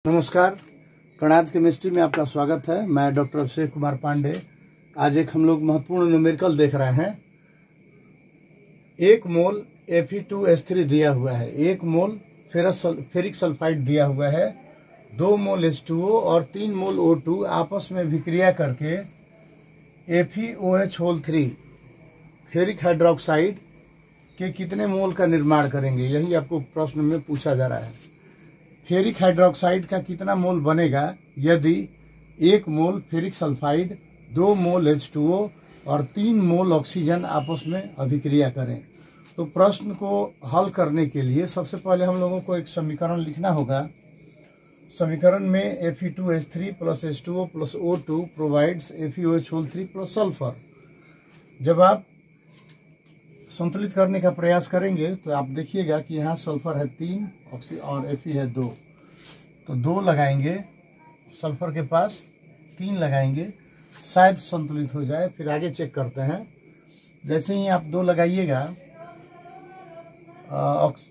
नमस्कार, कणाद केमिस्ट्री में आपका स्वागत है। मैं डॉक्टर अभिषेक कुमार पांडे। आज एक हम लोग महत्वपूर्ण न्यूमेरिकल देख रहे हैं। 1 मोल Fe2S3 दिया हुआ है, 1 मोल फेरिक सल्फाइड दिया हुआ है, 2 मोल H2O और 3 मोल O2 आपस में विक्रिया करके FeOH3 फेरिक हाइड्रोक्साइड के कितने मोल का निर्माण करेंगे, यही आपको प्रश्न में पूछा जा रहा है। फेरिक हाइड्रोक्साइड का कितना मोल बनेगा यदि 1 मोल फेरिक सल्फाइड, 2 मोल H2O और 3 मोल ऑक्सीजन आपस में अभिक्रिया करें। तो प्रश्न को हल करने के लिए सबसे पहले हम लोगों को एक समीकरण लिखना होगा। समीकरण में Fe2S3 plus H2O plus O2 provides FeOH3 plus sulphur. जब आप संतुलित करने का प्रयास करेंगे तो आप देखिएगा कि यहाँ सल्फर है 3 और Fe है 2, तो 2 लगाएंगे, सल्फर के पास 3 लगाएंगे, शायद संतुलित हो जाए। फिर आगे चेक करते हैं। जैसे ही आप 2 लगाइएगा,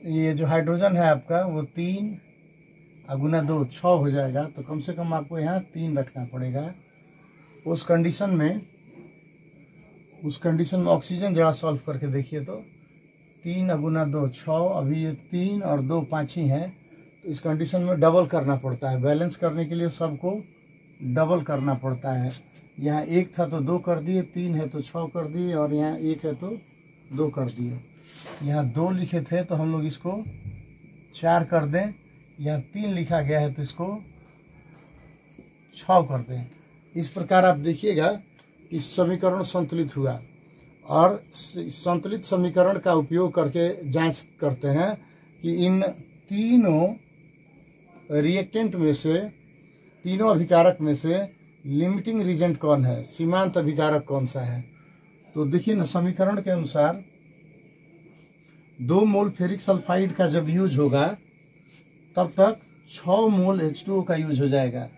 ये जो हाइड्रोजन है आपका वो 3 गुना 2 6 हो जाएगा। तो कम से कम आपको यहाँ 3 रखना पड़ेगा। उस कंडीशन में ऑक्सीजन जरा सॉल्व करके देखिए तो 3 गुना 2 6, अभी ये 3 और 2 5 ही है। तो इस कंडीशन में डबल करना पड़ता है। बैलेंस करने के लिए सबको डबल करना पड़ता है। यहाँ 1 था तो 2 कर दिए, 3 है तो 6 कर दिए और यहाँ 1 है तो 2 कर दिए। यहाँ 2 लिखे थे तो हम लोग इसको 4 कर दें। यहाँ 3 लिखा गया है तो इसको 6 कर दें। इस प्रकार आप देखिएगा कि समीकरण संतुलित हुआ। और संतुलित समीकरण का उपयोग करके जांच करते हैं कि इन तीनों रिएक्टेंट में से, तीनों अभिकारक में से लिमिटिंग रीजेंट कौन है, सीमांत अभिकारक कौन सा है। तो देखिए ना, समीकरण के अनुसार 2 मोल फेरिक सल्फाइड का जब यूज होगा तब तक 6 मोल H2O का यूज हो जाएगा।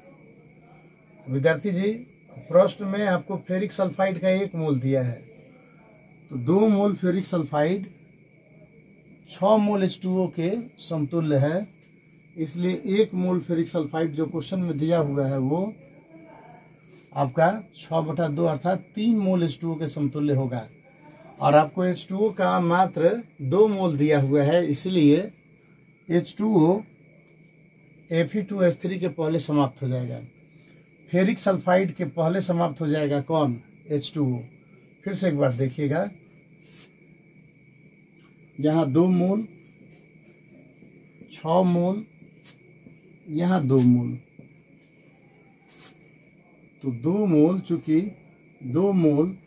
विद्यार्थी जी, प्रश्न में आपको फेरिक सल्फाइड का 1 मोल दिया है, तो 2 मोल फेरिक सल्फाइड 6 मोल H2O के समतुल्य है। इसलिए 1 मोल फेरिक सल्फाइड जो क्वेश्चन में दिया हुआ है वो आपका 6/2 अर्थात 3 मोल H2O के समतुल्य होगा। और आपको H2O का मात्र 2 मोल दिया हुआ है, इसलिए H2O Fe2S3 के पहले समाप्त हो जाएगा। फेरिक सल्फाइड के पहले समाप्त हो जाएगा कौन, H2O। फिर से एक बार देखिएगा, यहाँ 2 मोल, 6 मोल, यहाँ 2 मोल। तो 2 मोल, चूंकि 2 मोल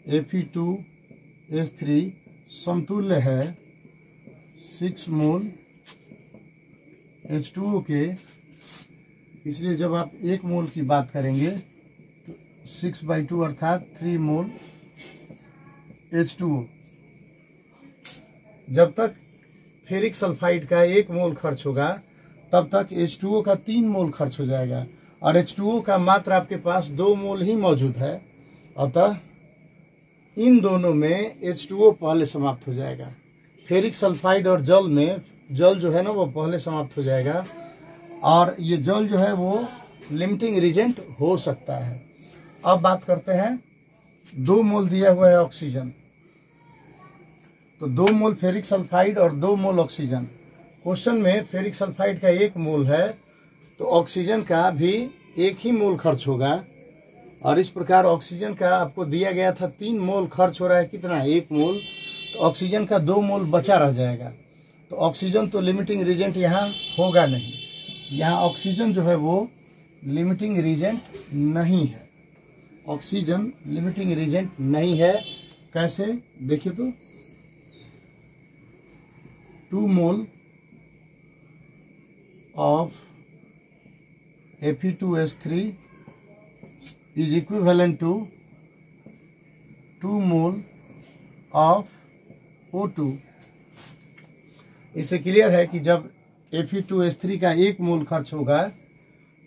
Fe2S3 समतुल्य है 6 मोल H2O के, इसलिए जब आप 1 मोल की बात करेंगे तो 6/2 अर्थात 3 मोल H2O। जब तक फेरिक सल्फाइड का 1 मोल खर्च होगा तब तक H2O का 3 मोल खर्च हो जाएगा। और H2O का मात्र आपके पास 2 मोल ही मौजूद है, अतः इन दोनों में H2O पहले समाप्त हो जाएगा। फेरिक सल्फाइड और जल में, जल जो है ना वो पहले समाप्त हो जाएगा। और ये जल जो है वो लिमिटिंग रीजेंट हो सकता है। अब बात करते हैं, 2 मोल दिया हुआ है ऑक्सीजन, तो 2 मोल फेरिक सल्फाइड और 2 मोल ऑक्सीजन। क्वेश्चन में फेरिक सल्फाइड का 1 मोल है तो ऑक्सीजन का भी 1 ही मोल खर्च होगा। और इस प्रकार ऑक्सीजन का आपको दिया गया था 3 मोल खर्च हो रहा है, कितना, 1 मोल। तो ऑक्सीजन का 2 मोल बचा रह जाएगा। तो ऑक्सीजन तो लिमिटिंग रीजेंट यहाँ होगा नहीं। यहाँ ऑक्सीजन जो है वो लिमिटिंग रीजेंट नहीं है। ऑक्सीजन लिमिटिंग रीजेंट नहीं है। कैसे, देखिए तो 2 mole of Fe2S3 is equivalent to 2 mole of O2। इससे क्लियर है कि जब Fe2S3 का 1 मोल खर्च होगा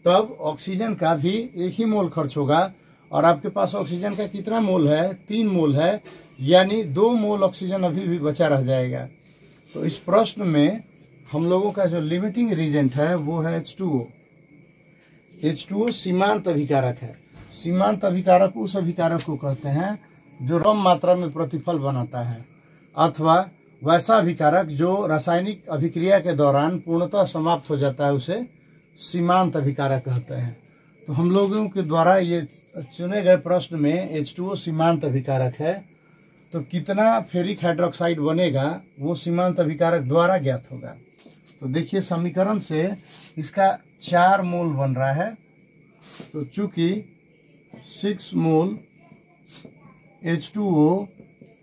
तब ऑक्सीजन का भी 1 ही मोल खर्च होगा। और आपके पास ऑक्सीजन का कितना मोल है, 3 मोल है, यानी 2 मोल ऑक्सीजन अभी भी बचा रह जाएगा। तो इस प्रश्न में हम लोगों का जो लिमिटिंग रीजेंट है वो है H2O। H2O सीमांत अभिकारक है। सीमांत अभिकारक उस अभिकारक को कहते हैं जो कम मात्रा में प्रतिफल बनाता है, अथवा वैसा अभिकारक जो रासायनिक अभिक्रिया के दौरान पूर्णतः समाप्त हो जाता है, उसे सीमांत अभिकारक कहते हैं। तो हम लोगों के द्वारा ये चुने गए प्रश्न में H2O सीमांत अभिकारक है, तो कितना फेरिक हाइड्रोक्साइड बनेगा वो सीमांत अभिकारक द्वारा ज्ञात होगा। तो देखिए समीकरण से इसका 4 मोल बन रहा है, तो चूंकि 6 मोल H2O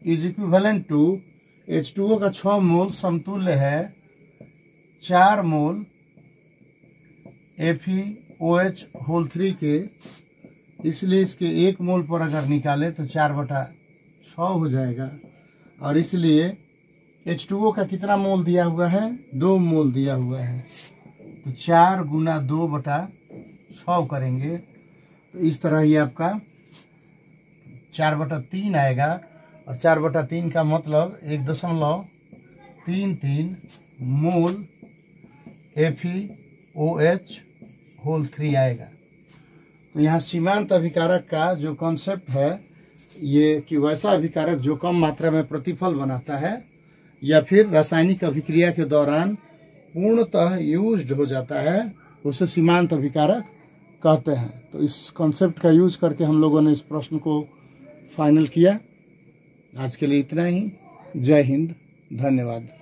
is equivalent to H2O का 6 मोल समतुल्य है 4 मोल FeOH होल 3 के, इसलिए इसके 1 मोल पर अगर निकाले तो 4/6 हो जाएगा। और इसलिए H2O का कितना मोल दिया हुआ है? 2 मोल दिया हुआ है, तो 4 गुना 2/6 करेंगे तो इस तरह ही आपका 4/3 आएगा। और 4/3 का मतलब 1.33 मोल FeOH होल 3 आएगा। तो यहाँ सीमांत अभिकारक का जो कॉन्सेप्ट है ये कि वैसा अभिकारक जो कम मात्रा में प्रतिफल बनाता है या फिर रासायनिक अभिक्रिया के दौरान पूर्णतः यूज्ड हो जाता है, उसे सीमांत अभिकारक कहते हैं। तो इस कॉन्सेप्ट का यूज करके हम लोगों ने इस प्रश्न को फाइनल किया। आज के लिए इतना ही। जय हिंद, धन्यवाद।